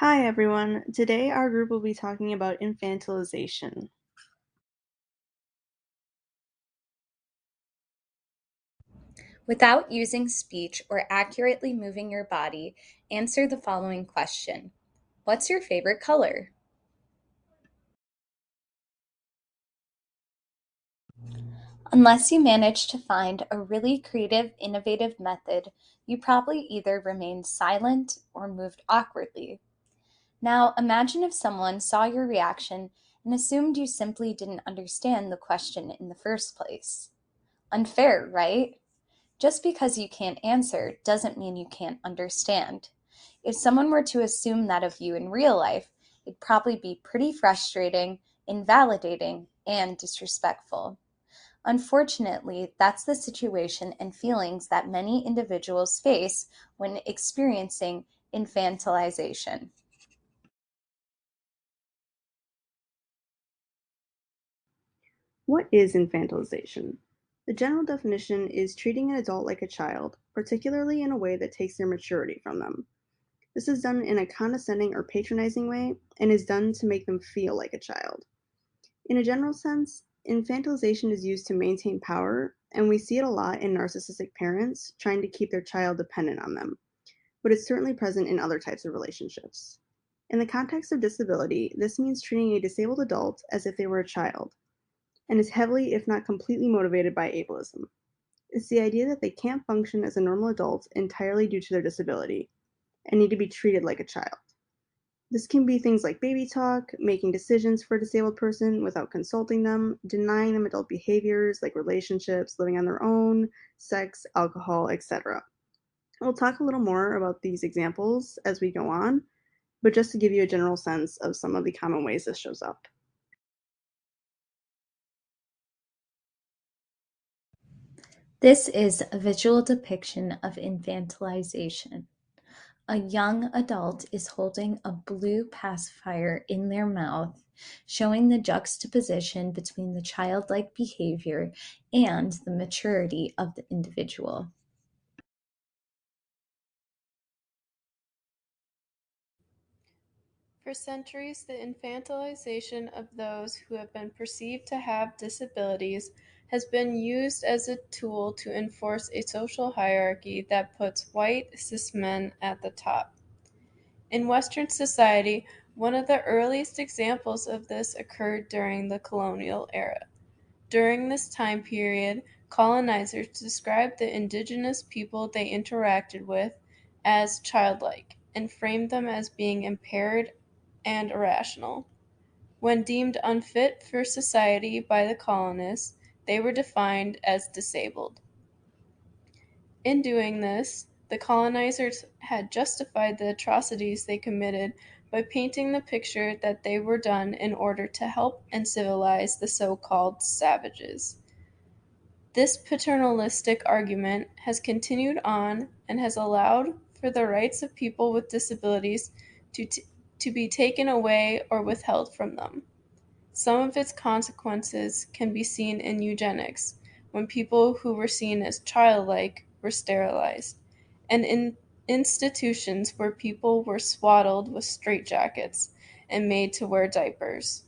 Hi everyone. Today our group will be talking about infantilization. Without using speech or accurately moving your body, answer the following question. What's your favorite color? Unless you manage to find a really creative, innovative method, you probably either remained silent or moved awkwardly. Now, imagine if someone saw your reaction and assumed you simply didn't understand the question in the first place. Unfair, right? Just because you can't answer doesn't mean you can't understand. If someone were to assume that of you in real life, it'd probably be pretty frustrating, invalidating, and disrespectful. Unfortunately, that's the situation and feelings that many individuals face when experiencing infantilization. What is infantilization? The general definition is treating an adult like a child, particularly in a way that takes their maturity from them. This is done in a condescending or patronizing way and is done to make them feel like a child. In a general sense, infantilization is used to maintain power, and we see it a lot in narcissistic parents trying to keep their child dependent on them, but it's certainly present in other types of relationships. In the context of disability, this means treating a disabled adult as if they were a child, and is heavily, if not completely, motivated by ableism. It's the idea that they can't function as a normal adult entirely due to their disability and need to be treated like a child. This can be things like baby talk, making decisions for a disabled person without consulting them, denying them adult behaviors like relationships, living on their own, sex, alcohol, etc. We'll talk a little more about these examples as we go on, but just to give you a general sense of some of the common ways this shows up. This is a visual depiction of infantilization. A young adult is holding a blue pacifier in their mouth, showing the juxtaposition between the childlike behavior and the maturity of the individual. For centuries, the infantilization of those who have been perceived to have disabilities has been used as a tool to enforce a social hierarchy that puts white cis men at the top. In Western society, one of the earliest examples of this occurred during the colonial era. During this time period, colonizers described the indigenous people they interacted with as childlike and framed them as being impaired and irrational. When deemed unfit for society by the colonists, they were defined as disabled. In doing this, the colonizers had justified the atrocities they committed by painting the picture that they were done in order to help and civilize the so called savages. This paternalistic argument has continued on and has allowed for the rights of people with disabilities to, t- to be taken away or withheld from them. Some of its consequences can be seen in eugenics, when people who were seen as childlike were sterilized, and in institutions where people were swaddled with straitjackets and made to wear diapers.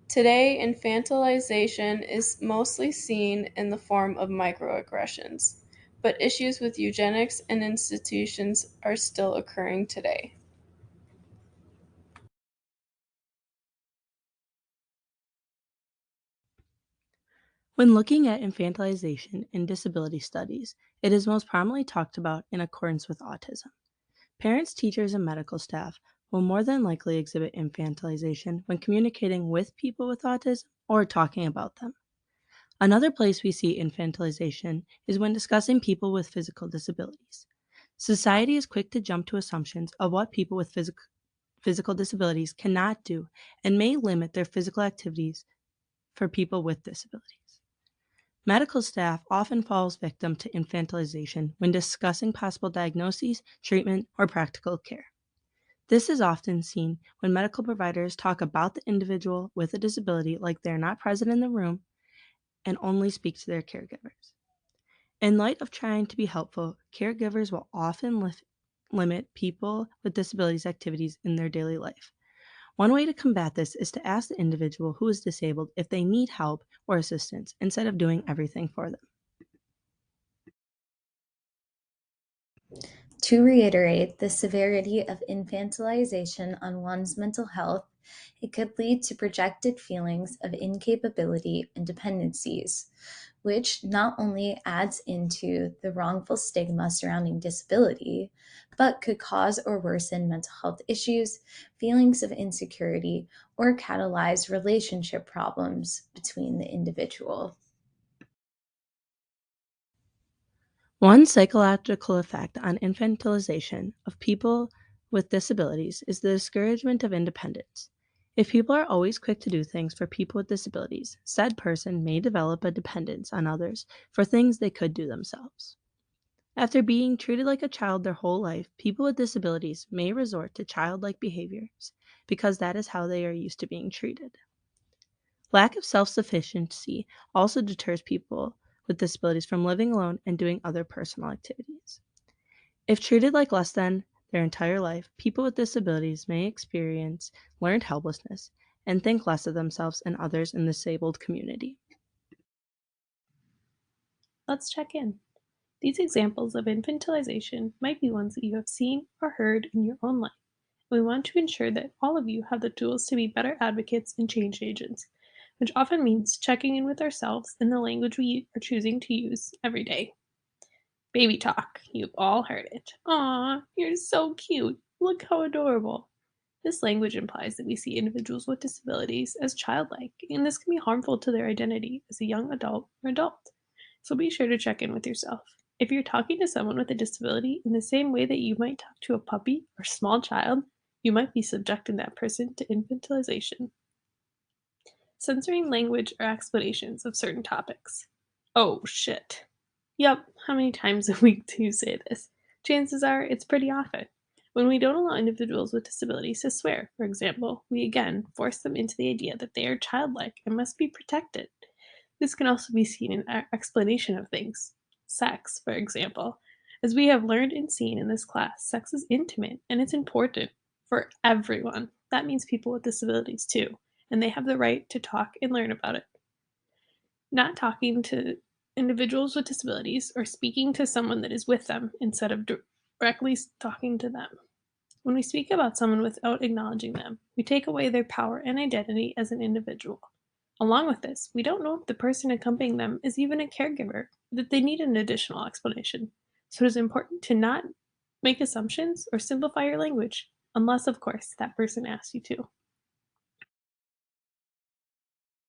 Today, infantilization is mostly seen in the form of microaggressions, but issues with eugenics and institutions are still occurring today. When looking at infantilization in disability studies, it is most prominently talked about in accordance with autism. Parents, teachers, and medical staff will more than likely exhibit infantilization when communicating with people with autism or talking about them. Another place we see infantilization is when discussing people with physical disabilities. Society is quick to jump to assumptions of what people with physical disabilities cannot do and may limit their physical activities for people with disabilities. Medical staff often falls victim to infantilization when discussing possible diagnoses, treatment, or practical care. This is often seen when medical providers talk about the individual with a disability like they're not present in the room and only speak to their caregivers. In light of trying to be helpful, caregivers will often limit people with disabilities' activities in their daily life. One way to combat this is to ask the individual who is disabled if they need help or assistance instead of doing everything for them. To reiterate the severity of infantilization on one's mental health, it could lead to projected feelings of incapability and dependencies, which not only adds into the wrongful stigma surrounding disability, but could cause or worsen mental health issues, feelings of insecurity, or catalyze relationship problems between the individual. One psychological effect on infantilization of people with disabilities is the discouragement of independence. If people are always quick to do things for people with disabilities, said person may develop a dependence on others for things they could do themselves. After being treated like a child their whole life, people with disabilities may resort to childlike behaviors because that is how they are used to being treated. Lack of self sufficiency also deters people with disabilities from living alone and doing other personal activities. If treated like less than their entire life, people with disabilities may experience learned helplessness and think less of themselves and others in the disabled community. Let's check in. These examples of infantilization might be ones that you have seen or heard in your own life. We want to ensure that all of you have the tools to be better advocates and change agents, which often means checking in with ourselves in the language we are choosing to use every day. Baby talk. You've all heard it. Aw, you're so cute. Look how adorable. This language implies that we see individuals with disabilities as childlike, and this can be harmful to their identity as a young adult or adult. So be sure to check in with yourself. If you're talking to someone with a disability in the same way that you might talk to a puppy or small child, you might be subjecting that person to infantilization. Censoring language or explanations of certain topics. Oh shit. Yep, how many times a week do you say this? Chances are it's pretty often. When we don't allow individuals with disabilities to swear, for example, we again force them into the idea that they are childlike and must be protected. This can also be seen in our explanation of things. Sex, for example. As we have learned and seen in this class, sex is intimate and it's important for everyone. That means people with disabilities too, and they have the right to talk and learn about it. Not talking to individuals with disabilities or speaking to someone that is with them instead of directly talking to them. When we speak about someone without acknowledging them, we take away their power and identity as an individual. Along with this, we don't know if the person accompanying them is even a caregiver, or that they need an additional explanation. So it is important to not make assumptions or simplify your language, unless, of course, that person asks you to.